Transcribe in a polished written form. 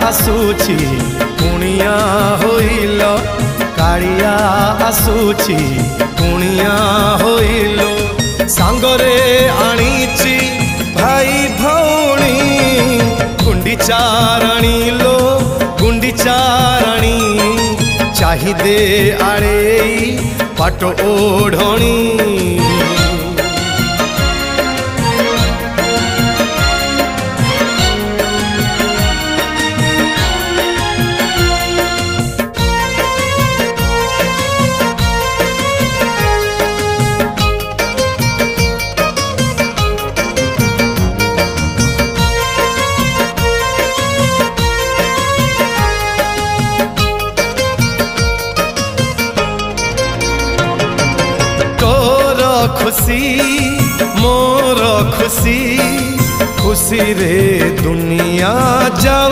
आसुची कुणिया होइल कालिया आसुची कुणिया होइल सांगरे आनीची भाई भौणी गुंडीचाराणी लो गुंडीचाराणी चाहिदे आड़े पाट ओढ़णी खुशी मोर खुशी खुशी रे दुनिया जाऊ।